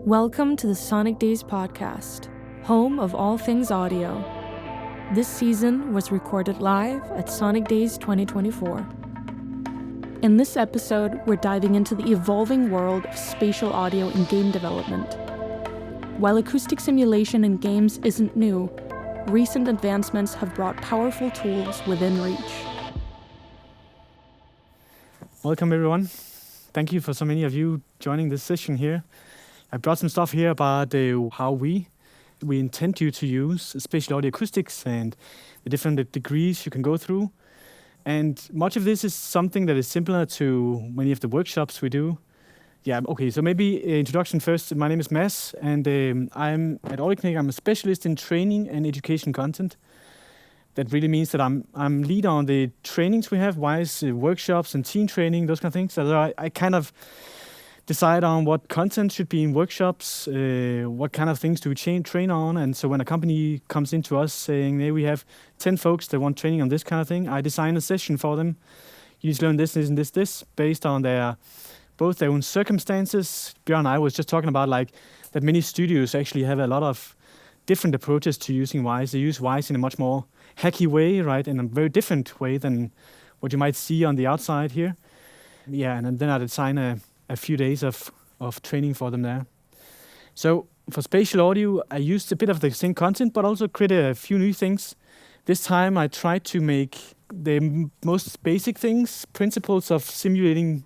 Welcome to the Sonic Days podcast, home of all things audio. This season was recorded live at Sonic Days 2024. In this episode, we're diving into the evolving world of spatial audio in game development. While acoustic simulation in games isn't new, recent advancements have brought powerful tools within reach. Welcome everyone. Thank you for so many of you joining this session here. I brought some stuff here about how we intend you to use spatial audio acoustics and the different degrees you can go through. And much of this is something that is similar to many of the workshops we do. So maybe introduction first. My name is Mads, and I'm at Audiokinetic. I'm a specialist in training and education content. That really means that I'm lead on the trainings we have, Wwise workshops and team training, those kind of things. So I kind of decide on what content should be in workshops, what kind of things do we train on. And so when a company comes into us saying, hey, we have 10 folks that want training on this kind of thing, I design a session for them. You need to learn this, and this, based on both their own circumstances. Björn and I was just talking about that many studios actually have a lot of different approaches to using Wwise. They use Wwise in a much more hacky way, right, in a very different way than what you might see on the outside here. Yeah, and then I design a few days of training for them there. So for spatial audio, I used a bit of the same content, but also created a few new things. This time I tried to make the most basic things, principles of simulating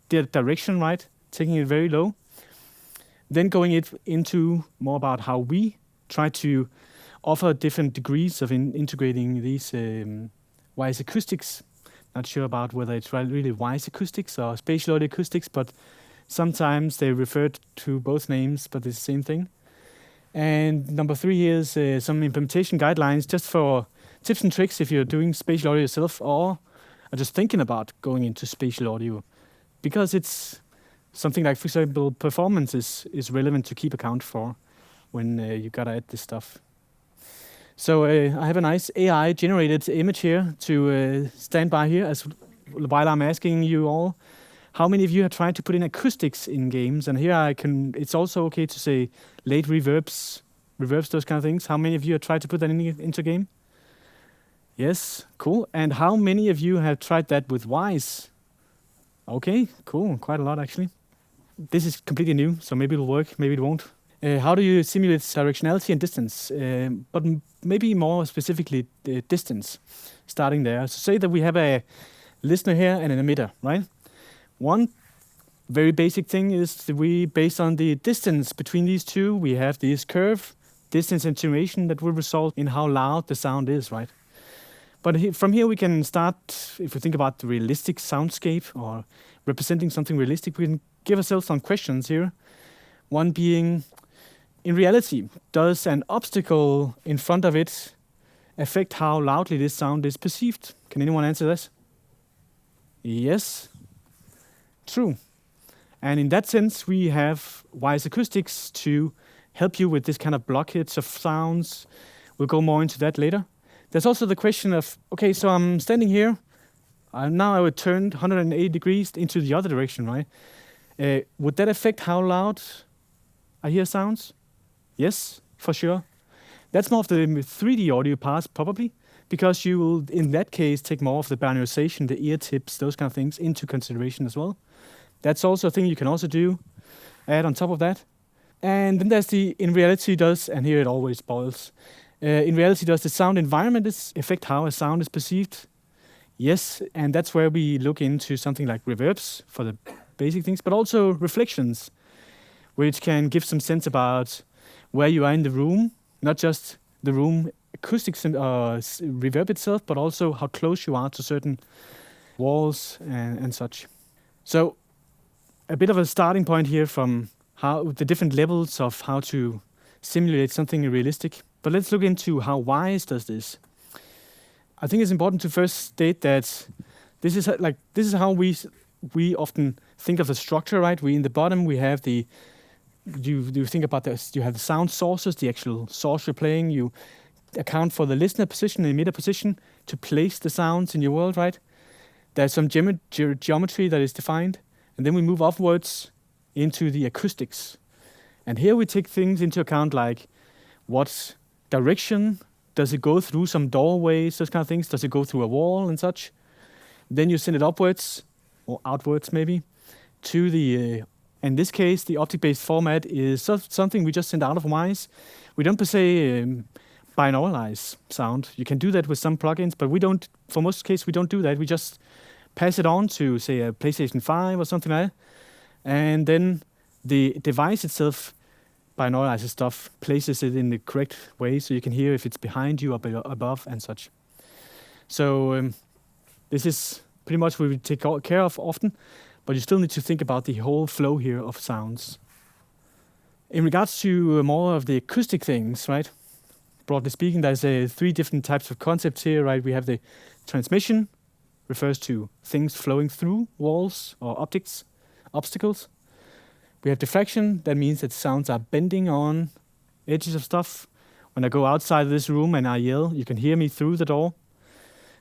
the direction, right, taking it very low. Then going into more about how we try to offer different degrees of integrating these Wwise acoustics. Not sure about whether it's really Wwise acoustics or spatial audio acoustics, but sometimes they refer to both names, but it's the same thing. And number 3 is some implementation guidelines just for tips and tricks if you're doing spatial audio yourself or are just thinking about going into spatial audio, because it's something like, for example, performance is relevant to keep account for when you gotta add this stuff. So I have a nice AI-generated image here to stand by here while I'm asking you all, how many of you have tried to put in acoustics in games? And here it's also okay to say late reverbs, those kind of things. How many of you have tried to put that into a game? Yes, cool. And how many of you have tried that with Wwise? Okay, cool, quite a lot actually. This is completely new, so maybe it'll work, maybe it won't. How do you simulate directionality and distance? But maybe more specifically, the distance, starting there. So say that we have a listener here and an emitter, right? One very basic thing is that based on the distance between these two, we have this curve, distance and attenuation that will result in how loud the sound is, right? But from here we can start, if we think about the realistic soundscape or representing something realistic, we can give ourselves some questions here. One being, in reality, does an obstacle in front of it affect how loudly this sound is perceived? Can anyone answer this? Yes. True. And in that sense, we have Wwise acoustics to help you with this kind of blockage of sounds. We'll go more into that later. There's also the question of, okay, so I'm standing here. Now I would turn 180 degrees into the other direction, right? Would that affect how loud I hear sounds? Yes, for sure. That's more of the 3D audio part, probably, because you will, in that case, take more of the binarization, the ear tips, those kind of things into consideration as well. That's also a thing you can also add on top of that. And then there's in reality does, and here it always boils, in reality does the sound environment affect how a sound is perceived? Yes, and that's where we look into something like reverbs for the basic things, but also reflections, which can give some sense about where you are in the room, not just the room acoustics and reverb itself, but also how close you are to certain walls and such. So a bit of a starting point here from how the different levels of how to simulate something realistic. But let's look into how Wwise does this. I think it's important to first state that this is how we often think of the structure, right? In the bottom we have you think about this, you have the sound sources, the actual source you're playing, you account for the listener position and emitter position to place the sounds in your world, right? There's some geometry that is defined, and then we move upwards into the acoustics. And here we take things into account like what direction does it go through, some doorways, those kind of things. Does it go through a wall and such? Then you send it upwards or outwards maybe to the, in this case, the object-based format is something we just send out of Wwise. We don't per se binauralize sound. You can do that with some plugins, but we don't, for most cases, we don't do that. We just pass it on to, say, a PlayStation 5 or something like that. And then the device itself binauralizes stuff, places it in the correct way so you can hear if it's behind you or above and such. So this is pretty much what we take care of often, but you still need to think about the whole flow here of sounds. In regards to more of the acoustic things, right? Broadly speaking, there's 3 different types of concepts here, right? We have the transmission, refers to things flowing through walls or obstacles. We have diffraction, that means that sounds are bending on edges of stuff. When I go outside of this room and I yell, you can hear me through the door.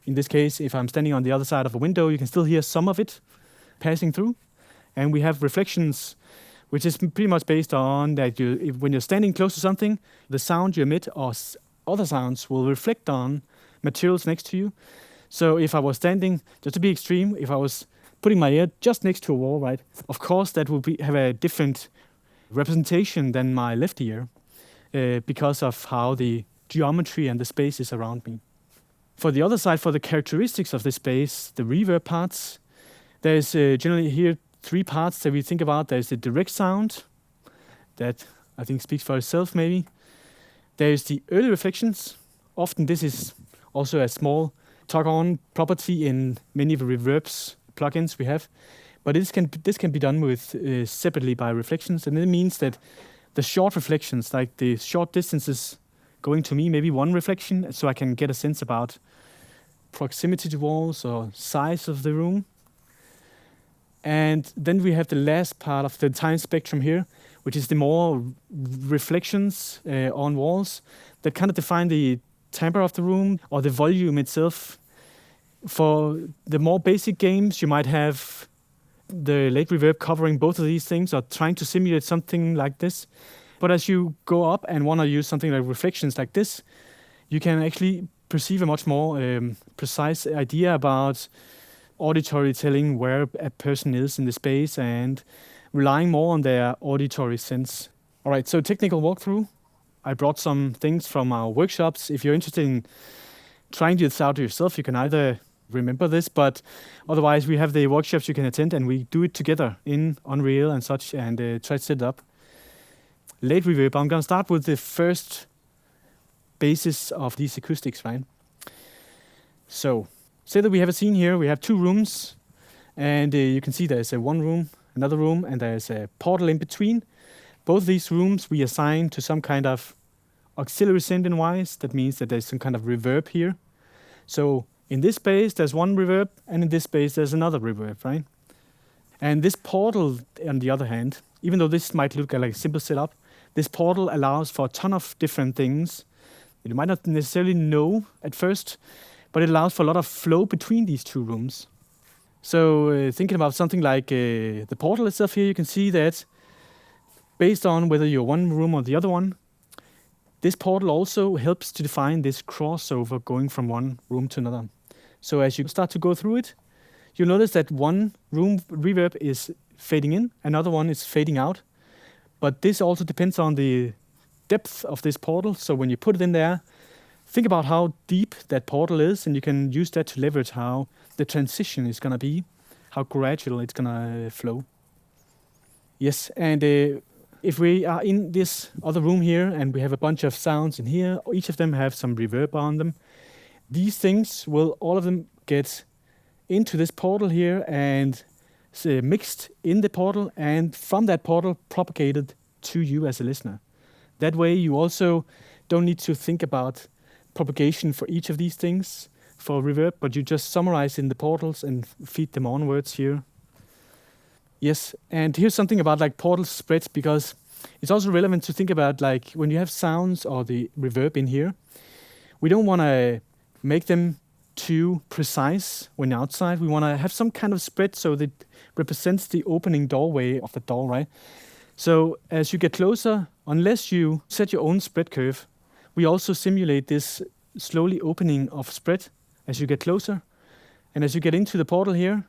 In this case, if I'm standing on the other side of a window, you can still hear some of it passing through. And we have reflections, which is pretty much based on that when you're standing close to something, the sound you emit or other sounds will reflect on materials next to you. So if I was standing, just to be extreme, if I was putting my ear just next to a wall, right, of course that will have a different representation than my left ear because of how the geometry and the space is around me. For the other side, for the characteristics of the space, the reverb parts, there's generally here 3 parts that we think about. There's the direct sound, that I think speaks for itself maybe. There's the early reflections. Often this is also a small tug-on property in many of the reverbs plugins we have. But this can be done with separately by reflections. And it means that the short reflections, like the short distances going to me, maybe 1 reflection, so I can get a sense about proximity to walls or size of the room. And then we have the last part of the time spectrum here, which is the more reflections on walls that kind of define the timbre of the room or the volume itself. For the more basic games, you might have the late reverb covering both of these things or trying to simulate something like this. But as you go up and want to use something like reflections like this, you can actually perceive a much more precise idea about auditory telling where a person is in the space and relying more on their auditory sense. All right, so technical walkthrough. I brought some things from our workshops. If you're interested in trying this out yourself, you can either remember this, but otherwise we have the workshops you can attend and we do it together in Unreal and such and try to set it up. Late reverb, I'm going to start with the first basis of these acoustics, right? So, say that we have a scene here, we have 2 rooms, and you can see there's one room, another room, and there's a portal in between. Both these rooms we assign to some kind of auxiliary send in Wwise. That means that there's some kind of reverb here. So in this space there's 1 reverb, and in this space there's another reverb, right? And this portal, on the other hand, even though this might look like a simple setup, this portal allows for a ton of different things that you might not necessarily know at first, but it allows for a lot of flow between these 2 rooms. So thinking about something like the portal itself here, you can see that based on whether you're one room or the other one, this portal also helps to define this crossover going from one room to another. So as you start to go through it, you'll notice that one room reverb is fading in, another one is fading out. But this also depends on the depth of this portal. So when you put it in there, think about how deep that portal is, and you can use that to leverage how the transition is going to be, how gradual it's going to flow. Yes, and if we are in this other room here and we have a bunch of sounds in here, each of them have some reverb on them. These things will all of them get into this portal here and mixed in the portal, and from that portal propagated to you as a listener. That way you also don't need to think about propagation for each of these things for reverb, but you just summarize in the portals and feed them onwards here. Yes, and here's something about like portal spreads, because it's also relevant to think about like when you have sounds or the reverb in here, we don't want to make them too precise when you're outside. We want to have some kind of spread so that it represents the opening doorway of the door, right? So as you get closer, unless you set your own spread curve, we also simulate this slowly opening of spread as you get closer. And as you get into the portal here,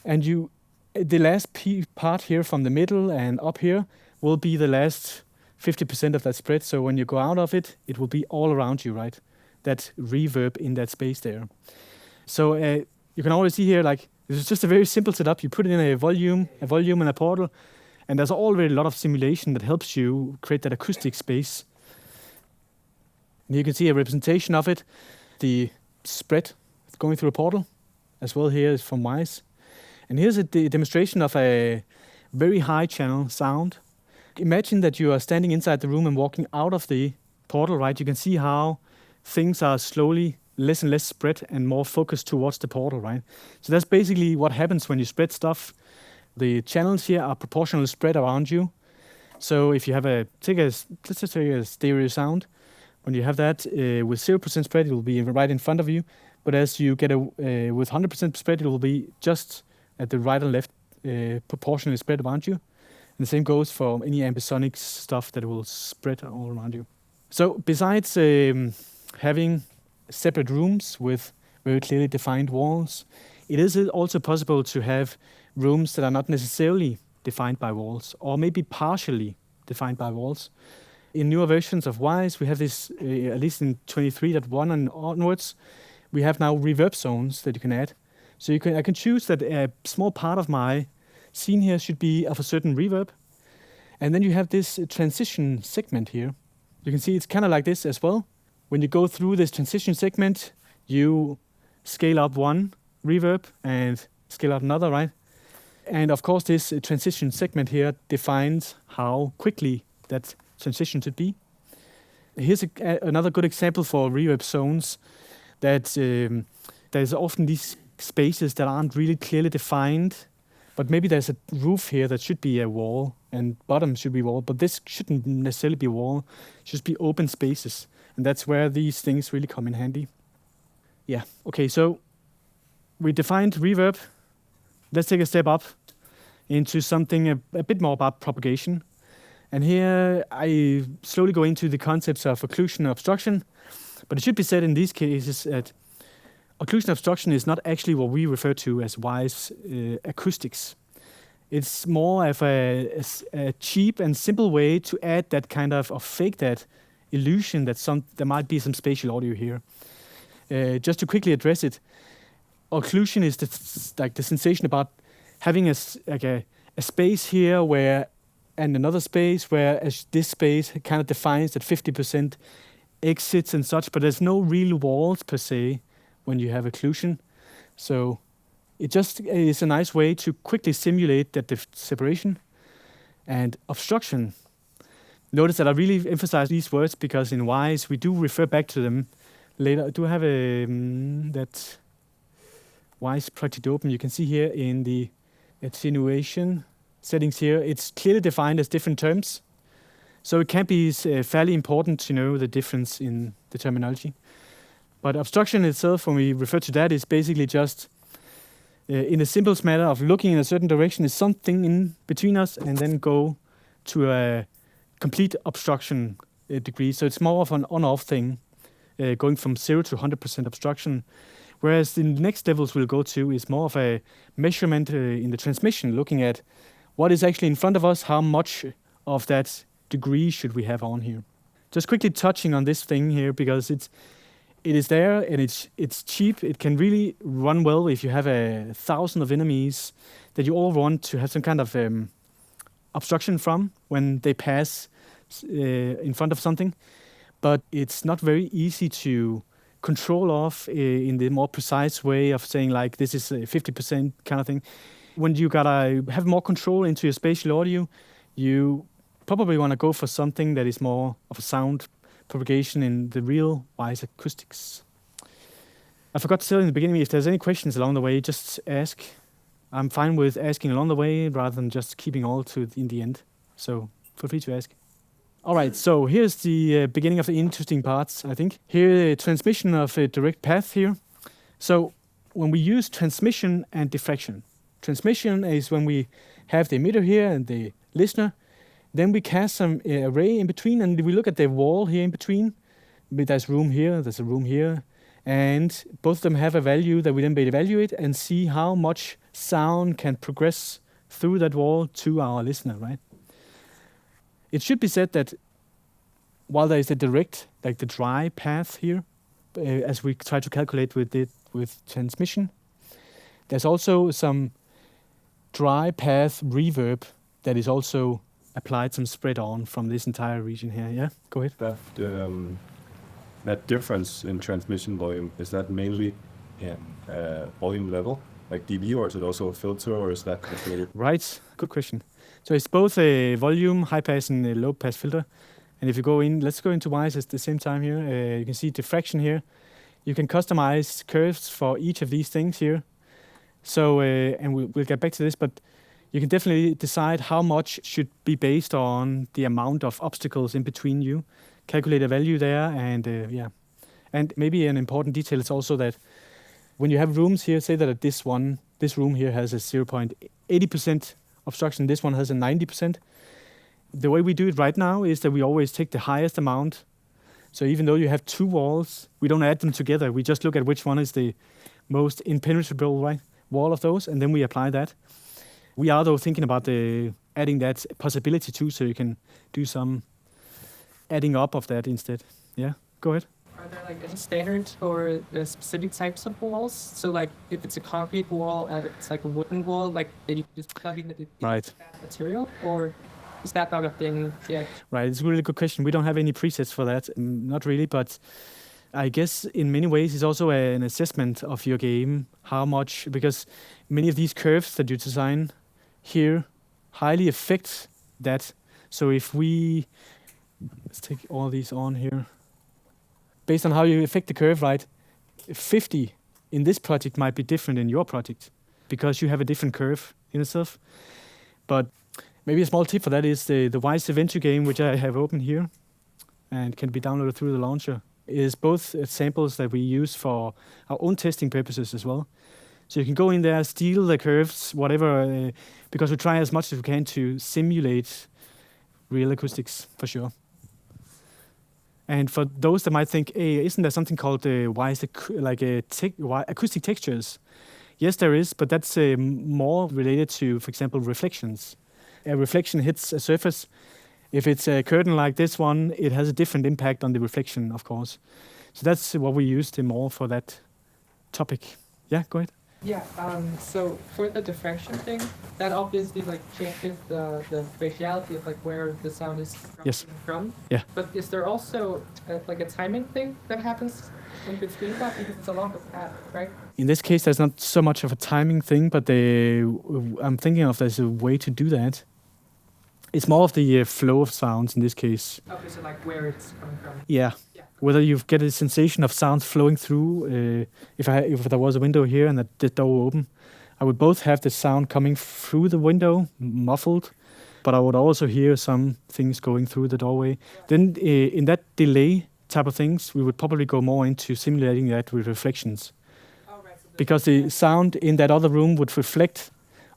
and the last part here from the middle and up here will be the last 50% of that spread. So when you go out of it, it will be all around you, right? That reverb in that space there. So you can always see here, like, this is just a very simple setup. You put it in a volume and a portal, and there's already a lot of simulation that helps you create that acoustic space. And you can see a representation of it, the spread going through a portal, as well here is from Wwise. And here's a demonstration of a very high channel sound. Imagine that you are standing inside the room and walking out of the portal, right? You can see how things are slowly less and less spread and more focused towards the portal, right? So that's basically what happens when you spread stuff. The channels here are proportionally spread around you. So if you have let's just take a stereo sound. When you have that with 0% spread, it will be right in front of you. But as you get with 100% spread, it will be just at the right and left proportionally spread around you. And the same goes for any ambisonic stuff that will spread all around you. So besides having separate rooms with very clearly defined walls, it is also possible to have rooms that are not necessarily defined by walls, or maybe partially defined by walls. In newer versions of Wwise, we have this, at least in 23.1 and onwards, we have now reverb zones that you can add. So I can choose that a small part of my scene here should be of a certain reverb. And then you have this transition segment here. You can see it's kind of like this as well. When you go through this transition segment, you scale up one reverb and scale up another, right? And of course, this transition segment here defines how quickly that transition should be. Here's another good example for reverb zones that there's often these spaces that aren't really clearly defined, but maybe there's a roof here that should be a wall and bottom should be wall, but this shouldn't necessarily be a wall, it should be open spaces. And that's where these things really come in handy. Yeah, okay, so we defined reverb. Let's take a step up into something a bit more about propagation. And here I slowly go into the concepts of occlusion and obstruction. But it should be said in these cases that occlusion and obstruction is not actually what we refer to as Wwise acoustics. It's more of a cheap and simple way to add that kind of fake that illusion that there might be some spatial audio here. Just to quickly address it, occlusion is the sensation about having a space here and another space where this space kind of defines that 50% exits and such, but there's no real walls per se when you have occlusion. So it just is a nice way to quickly simulate that separation. And obstruction. Notice that I really emphasize these words because in Wwise we do refer back to them later. I do have that Wwise project open. You can see here in the attenuation settings here, it's clearly defined as different terms. So it can be fairly important to know the difference in the terminology. But obstruction itself, when we refer to that, is basically just in the simplest matter of looking in a certain direction is something in between us and then go to a complete obstruction degree. So it's more of an on-off thing, going from 0 to 100% obstruction. Whereas the next levels we'll go to is more of a measurement in the transmission, looking at what is actually in front of us, how much of that degree should we have on here. Just quickly touching on this thing here because it is there and it's cheap. It can really run well if you have 1,000 of enemies that you all want to have some kind of obstruction from when they pass in front of something. But it's not very easy to control off in the more precise way of saying like this is a 50% kind of thing. When you gotta have more control into your spatial audio, you probably want to go for something that is more of a sound propagation in the real Wwise acoustics. I forgot to tell you in the beginning, if there's any questions along the way, just ask. I'm fine with asking along the way rather than just keeping all to in the end. So feel free to ask. All right, so here's the beginning of the interesting parts, I think. Here, transmission of a direct path here. So when we use transmission and diffraction, transmission is when we have the emitter here and the listener. Then we cast some array in between, and we look at the wall here in between. There's room here, there's a room here, and both of them have a value that we then evaluate and see how much sound can progress through that wall to our listener, right? It should be said that while there is a direct, like the dry path here, as we try to calculate with transmission, there's also some dry path reverb that is also applied some spread on from this entire region here. Yeah, go ahead. That difference in transmission volume, is that mainly volume level, like dB, or is it also a filter, or is that calculated? Right, good question. So it's both a volume, high pass, and a low pass filter. And if you go in, let's go into Wwise at the same time here. You can see diffraction here. You can customize curves for each of these things here. So, and we'll get back to this, but you can definitely decide how much should be based on the amount of obstacles in between you. Calculate a value there, and yeah. And maybe an important detail is also that when you have rooms here, say that this room here has a 0.80% obstruction, this one has a 90%. The way we do it right now is that we always take the highest amount. So even though you have two walls, we don't add them together. We just look at which one is the most impenetrable, right, wall of those, and then we apply that. We are, though, thinking about adding that possibility too, so you can do some adding up of that instead. Yeah, go ahead. Are there like any standards for the specific types of walls? So like if it's a concrete wall and it's like a wooden wall, like then you just plug in the right material, or is that not a thing yet? Right, it's a really good question. We don't have any presets for that, not really, but I guess in many ways it's also an assessment of your game, how much, because many of these curves that you design here highly affect that. So if let's take all these on here. Based on how you affect the curve, right, 50 in this project might be different in your project because you have a different curve in itself. But maybe a small tip for that is the Wwise Adventure game, which I have open here and can be downloaded through the launcher, is both samples that we use for our own testing purposes as well. So you can go in there, steal the curves, whatever, because we try as much as we can to simulate real acoustics, for sure. And for those that might think, hey, isn't there something called Wwise, acoustic textures? Yes, there is, but that's more related to, for example, reflections. A reflection hits a surface. If it's a curtain like this one, it has a different impact on the reflection, of course. So that's what we used more for that topic. Yeah, go ahead. Yeah, so for the diffraction thing, that obviously like changes the spatiality of like where the sound is coming from. Yeah. But is there also like a timing thing that happens in between that, because it's a longer path, right? In this case, there's not so much of a timing thing, but I'm thinking of there's a way to do that. It's more of the flow of sounds in this case. Okay, so like where it's coming from. Yeah. Whether you get a sensation of sound flowing through. If there was a window here and the door open, I would both have the sound coming through the window, muffled, but I would also hear some things going through the doorway. Then in that delay type of things, we would probably go more into simulating that with reflections. Because the sound in that other room would reflect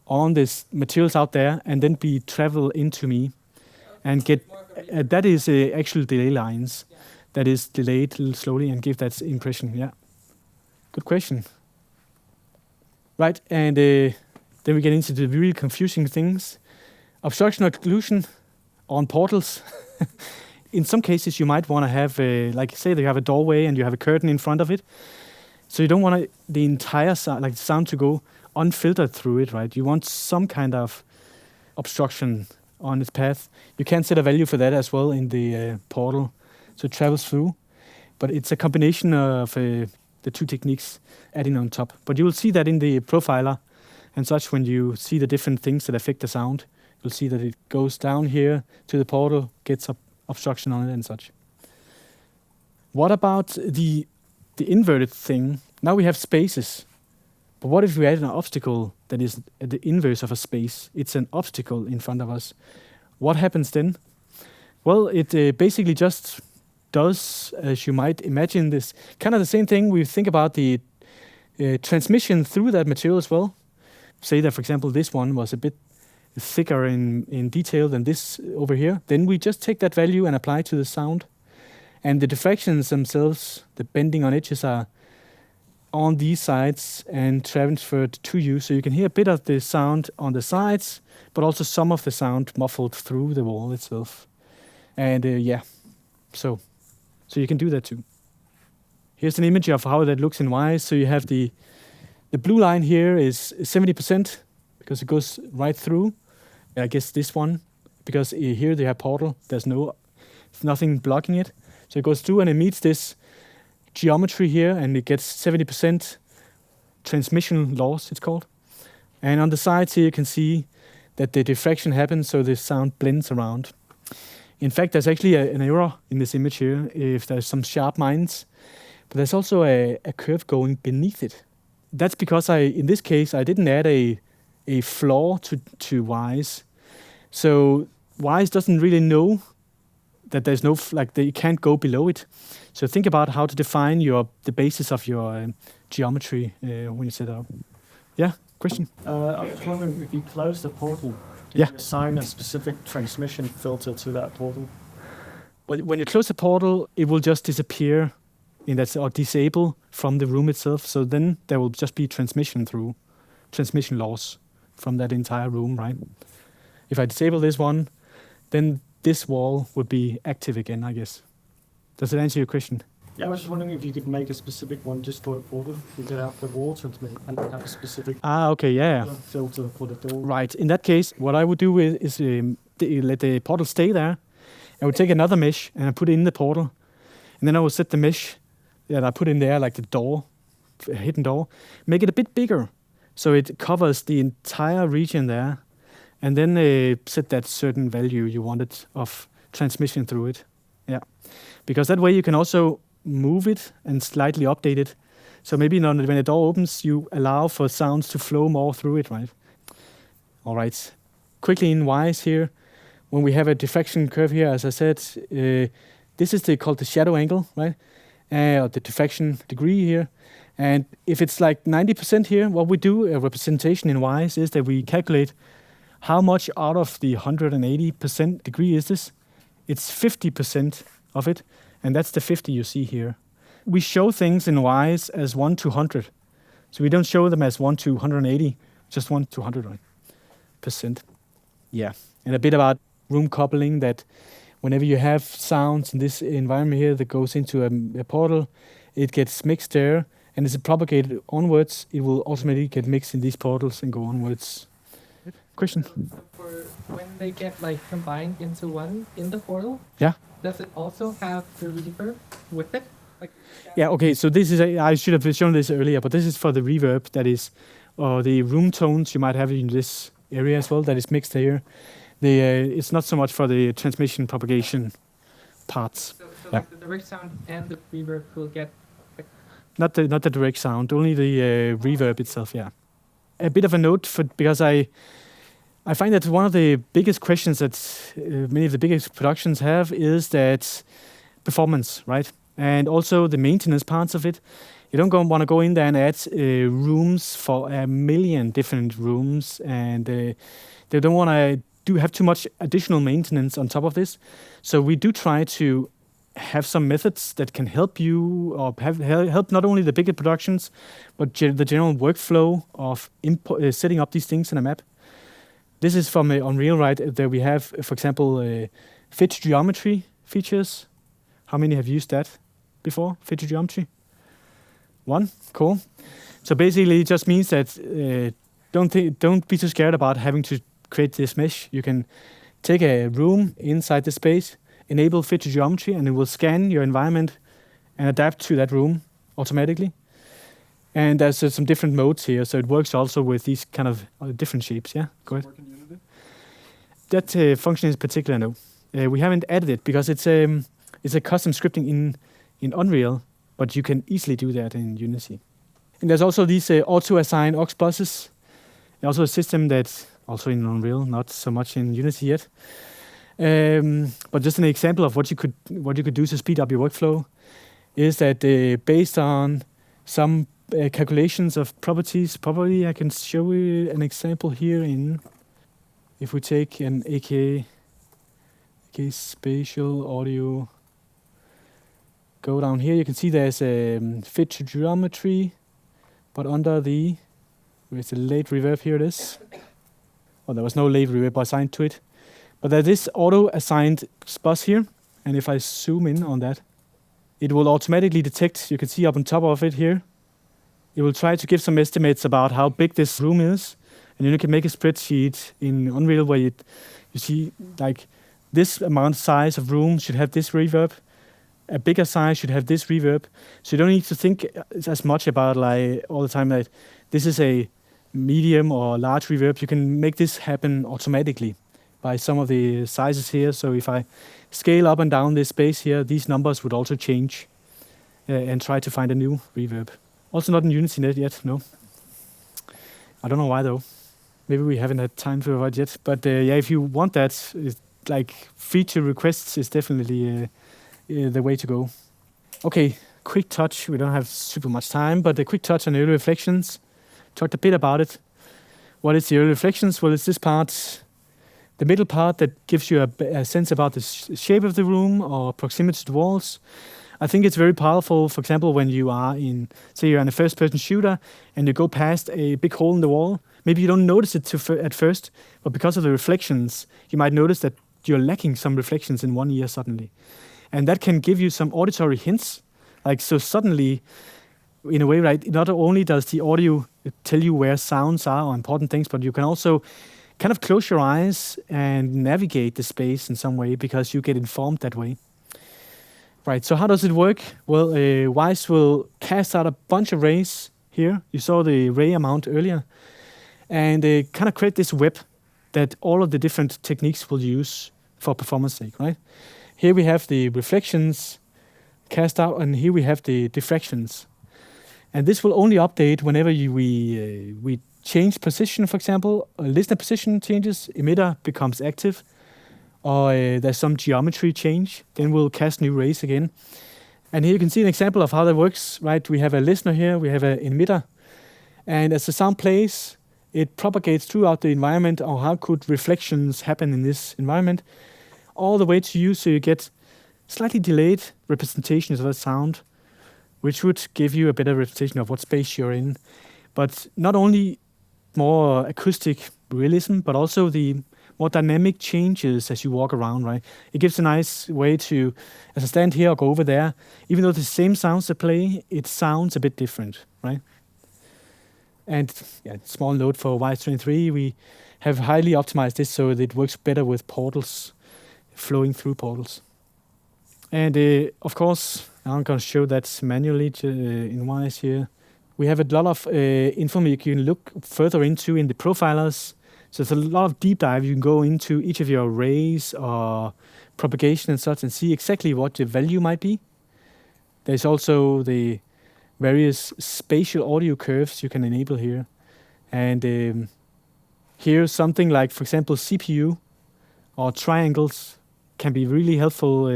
on this materials out there and then be travel into me and get that is actual delay lines that is delayed a little slowly and give that impression. Yeah, good question. Right, and then we get into the really confusing things. Obstruction or occlusion on portals. In some cases, you might want to have, like say that you have a doorway and you have a curtain in front of it. So you don't want the entire sound, like the sound to go unfiltered through it, right? You want some kind of obstruction on its path. You can set a value for that as well in the portal, so it travels through. But it's a combination of the two techniques adding on top. But you will see that in the profiler and such when you see the different things that affect the sound. You'll see that it goes down here to the portal, gets obstruction on it and such. What about the inverted thing? Now we have spaces. But what if we add an obstacle that is the inverse of a space? It's an obstacle in front of us. What happens then? Well, it basically just does, as you might imagine, this kind of the same thing. We think about the transmission through that material as well. Say that, for example, this one was a bit thicker in detail than this over here, then we just take that value and apply to the sound. And the diffractions themselves, the bending on edges, are on these sides and transferred to you. So you can hear a bit of the sound on the sides, but also some of the sound muffled through the wall itself. And so you can do that too. Here's an image of how that looks in Wwise. So you have the blue line here is 70% because it goes right through. I guess this one, because here they have portal. There's nothing blocking it. So it goes through and it meets this geometry here, and it gets 70% transmission loss, it's called. And on the sides here, you can see that the diffraction happens, so the sound blends around. In fact, there's actually an error in this image here if there's some sharp lines, but there's also a curve going beneath it. That's because in this case, I didn't add a floor to Wwise. So Wwise doesn't really know that there's that you can't go below it. So think about how to define the basis of your geometry when you set it up. Yeah, question? I was wondering if you close the portal, do you assign a specific transmission filter to that portal? When you close the portal, it will just disappear or disable from the room itself. So then there will just be transmission loss from that entire room, right? If I disable this one, then this wall would be active again, I guess. Does it answer your question? Yeah, I was just wondering if you could make a specific one just for the portal. You could have the wall transmit and then have a specific filter for the door. Right. In that case, what I would do is let the portal stay there. I would take another mesh and I put it in the portal. And then I will set the mesh that I put in there, like the door, a hidden door, make it a bit bigger so it covers the entire region there. And then set that certain value you wanted of transmission through it. Yeah. Because that way you can also move it and slightly update it. So maybe when the door opens, you allow for sounds to flow more through it, right? All right. Quickly in Wwise here, when we have a diffraction curve here, as I said, this is called the shadow angle, right? Or the diffraction degree here. And if it's like 90% here, what we do, a representation in Wwise, is that we calculate how much out of the 180% degree is this? It's 50% of it, and that's the 50 you see here. We show things in Wwise as 1 to 100. So we don't show them as 1 to 180, just 1 to 100%. Yeah, and a bit about room coupling, that whenever you have sounds in this environment here that goes into a portal, it gets mixed there, and as it propagated onwards, it will automatically get mixed in these portals and go onwards. Question? So for when they get combined into one in the portal, does it also have the reverb with it? Okay, so this is, I should have shown this earlier, but this is for the reverb, that is, or the room tones you might have in this area as well, that is mixed here. It's not so much for the transmission propagation parts. So the direct sound and the reverb will get... Not the direct sound, only the reverb itself, yeah. A bit of a note, because I find that one of the biggest questions that many of the biggest productions have is that performance, right? And also the maintenance parts of it. You don't want to go in there and add rooms for a million different rooms, and they don't want to have too much additional maintenance on top of this. So we do try to have some methods that can help you, or help not only the bigger productions, but the general workflow of setting up these things in a map. This is from Unreal, right? There we have, for example, fit geometry features. How many have used that before, fit geometry? One? Cool. So basically it just means that don't be too scared about having to create this mesh. You can take a room inside the space, enable fit geometry, and it will scan your environment and adapt to that room automatically. And there's some different modes here, so it works also with these kind of different shapes. Yeah, go ahead. That function in particular, no. We haven't added it because it's a custom scripting in Unreal, but you can easily do that in Unity. And there's also these auto-assign aux buses. Also a system that's also in Unreal, not so much in Unity yet. But just an example of what you could do to speed up your workflow is that based on some calculations of properties, probably I can show you an example here in if we take an AK Spatial Audio, go down here, you can see there's a fit to geometry, but under where's the late reverb? Here it is. Well, there was no late reverb assigned to it, but there's this auto-assigned bus here, and if I zoom in on that, it will automatically detect, you can see up on top of it here, it will try to give some estimates about how big this room is, and then you can make a spreadsheet in Unreal where you see like this amount size of room should have this reverb, a bigger size should have this reverb, so you don't need to think as much about like all the time that this is a medium or large reverb. You can make this happen automatically by some of the sizes here. So if I scale up and down this space here, these numbers would also change and try to find a new reverb. Also not in UnityNet yet, no. I don't know why though. Maybe we haven't had time for it yet. But yeah, if you want that, like feature requests is definitely the way to go. Okay, quick touch. We don't have super much time, but a quick touch on early reflections. Talked a bit about it. What is the early reflections? Well, it's this part, the middle part that gives you a sense about the shape of the room or proximity to the walls. I think it's very powerful, for example, when you are say you're in a first-person shooter and you go past a big hole in the wall. Maybe you don't notice it at first, but because of the reflections, you might notice that you're lacking some reflections in one ear suddenly. And that can give you some auditory hints. Like, so suddenly, in a way, right, not only does the audio tell you where sounds are or important things, but you can also kind of close your eyes and navigate the space in some way because you get informed that way. Right, so how does it work? Well, Wwise will cast out a bunch of rays here. You saw the ray amount earlier. And kind of create this web that all of the different techniques will use for performance sake, right? Here we have the reflections cast out, and here we have the diffractions. And this will only update whenever we change position, for example, listener position changes, emitter becomes active, or there's some geometry change, then we'll cast new rays again. And here you can see an example of how that works, right? We have a listener here, we have an emitter, and as the sound plays, it propagates throughout the environment, or how could reflections happen in this environment, all the way to you, so you get slightly delayed representations of that sound, which would give you a better representation of what space you're in. But not only more acoustic realism, but also the more dynamic changes as you walk around, right? It gives a nice way to, as I stand here or go over there, even though the same sounds that play, it sounds a bit different, right? And yeah, small note for Wwise 23, we have highly optimized this so that it works better with portals, flowing through portals. And of course, I'm going to show that manually in Wwise here. We have a lot of info you can look further into in the profilers. So it's a lot of deep dive. You can go into each of your arrays or propagation and such and see exactly what the value might be. There's also the various spatial audio curves you can enable here. And here's something like, for example, CPU or triangles can be really helpful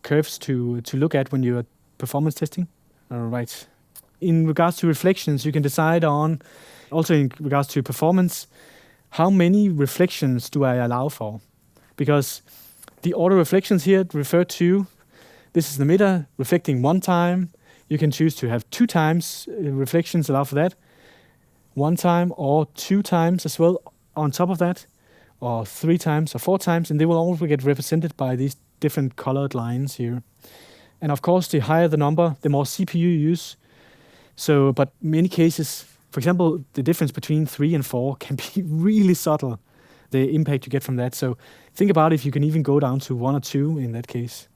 curves to look at when you're performance testing. All right. In regards to reflections, you can decide on, also in regards to performance, how many reflections do I allow for? Because the auto reflections here refer to, this is the emitter reflecting one time. You can choose to have 2 times reflections, allow for that, 1 time or 2 times as well on top of that, or 3 times or 4 times, and they will all get represented by these different colored lines here. And of course, the higher the number, the more CPU you use. So, but in many cases, for example, the difference between 3 and 4 can be really subtle, the impact you get from that. So think about if you can even go down to 1 or 2 in that case.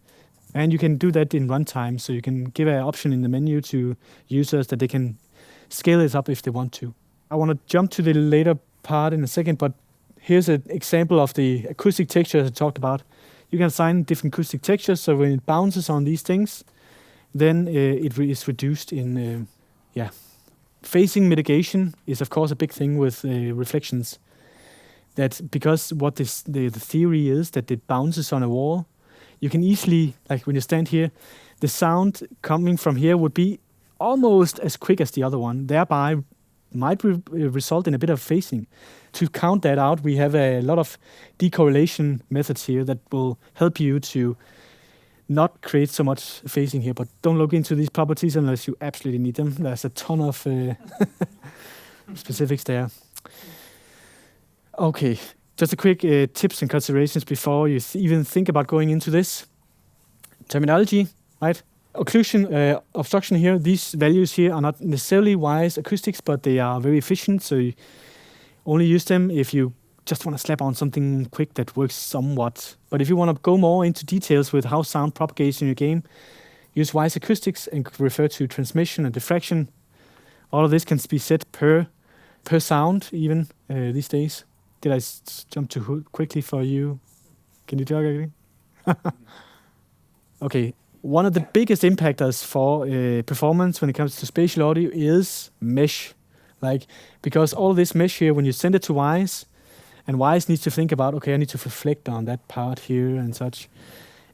And you can do that in runtime, so you can give an option in the menu to users that they can scale it up if they want to. I want to jump to the later part in a second, but here's an example of the acoustic textures I talked about. You can assign different acoustic textures, so when it bounces on these things, then it is reduced in, Phasing mitigation is, of course, a big thing with reflections. That because what the theory is that it bounces on a wall, you can easily, like when you stand here, the sound coming from here would be almost as quick as the other one, thereby might result in a bit of phasing. To count that out, we have a lot of decorrelation methods here that will help you to not create so much phasing here, but don't look into these properties unless you absolutely need them. There's a ton of specifics there. Okay, just a quick tips and considerations before you even think about going into this. Terminology, right? Occlusion, obstruction here, these values here are not necessarily Wwise acoustics, but they are very efficient, so you only use them if you just want to slap on something quick that works somewhat. But if you want to go more into details with how sound propagates in your game, use Wwise acoustics and refer to transmission and diffraction. All of this can be set per sound even these days. Did I jump too quickly for you? Can you talk again? Okay, one of the biggest impactors for performance when it comes to spatial audio is mesh. Because all this mesh here, when you send it to Wwise, and Wwise needs to think about, okay, I need to reflect on that part here and such.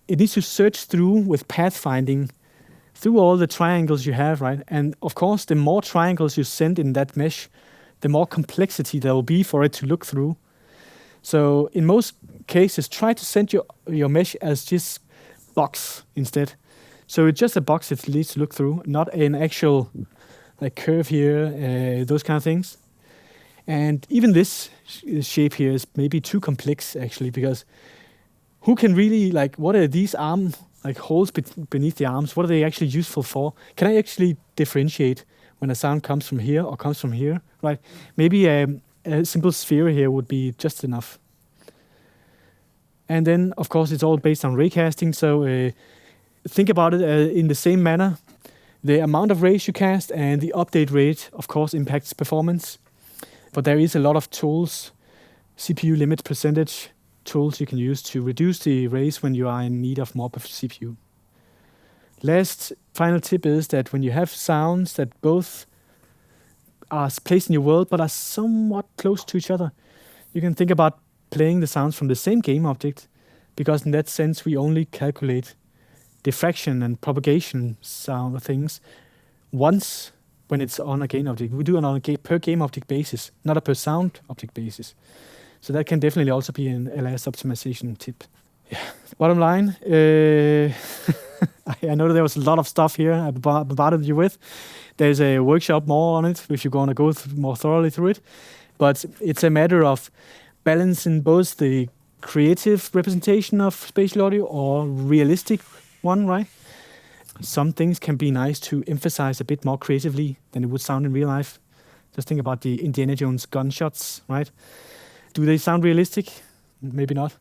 It needs to search through with pathfinding through all the triangles you have, right? And of course, the more triangles you send in that mesh, the more complexity there will be for it to look through. So in most cases, try to send your mesh as just box instead. So it's just a box it needs to look through, not an actual curve here, those kind of things. And even this shape here is maybe too complex actually, because who can really, what are these arm holes beneath the arms? What are they actually useful for? Can I actually differentiate when a sound comes from here or comes from here, right? Maybe a simple sphere here would be just enough. And then, of course, it's all based on raycasting, so think about it in the same manner. The amount of rays you cast and the update rate, of course, impacts performance. But there is a lot of tools, CPU limit percentage tools you can use to reduce the rays when you are in need of more CPU. Last final tip is that when you have sounds that both are placed in your world but are somewhat close to each other, you can think about playing the sounds from the same game object, because in that sense we only calculate diffraction and propagation sound things once when it's on a game object. We do it on a per game object basis, not a per sound object basis. So that can definitely also be an LS optimization tip. Yeah. Bottom line, I know there was a lot of stuff here I bombarded you with. There's a workshop more on it if you're going to go more thoroughly through it. But it's a matter of balancing both the creative representation of spatial audio or realistic one, right? Some things can be nice to emphasize a bit more creatively than it would sound in real life. Just think about the Indiana Jones gunshots, right? Do they sound realistic? Maybe not.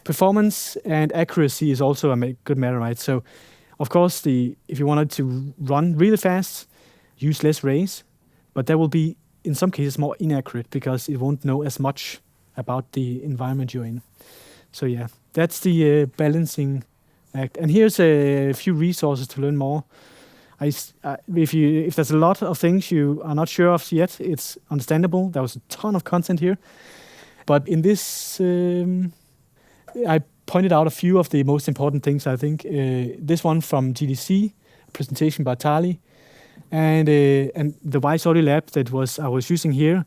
Performance and accuracy is also a good matter, right? So, of course, if you wanted to run really fast, use less rays, but that will be, in some cases, more inaccurate because it won't know as much about the environment you're in. So yeah, that's the balancing act. And here's a few resources to learn more. If there's a lot of things you are not sure of yet, it's understandable. There was a ton of content here. But in this, I pointed out a few of the most important things, I think. This one from GDC, presentation by Tali, and the Wwise Audio Lab that I was using here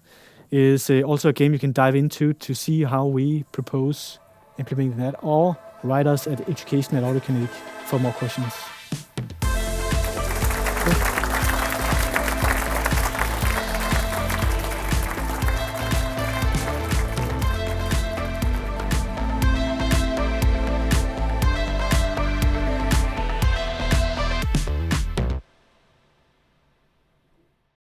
is also a game you can dive into to see how we propose implementing that, or write us at education@Audiokinetic for more questions.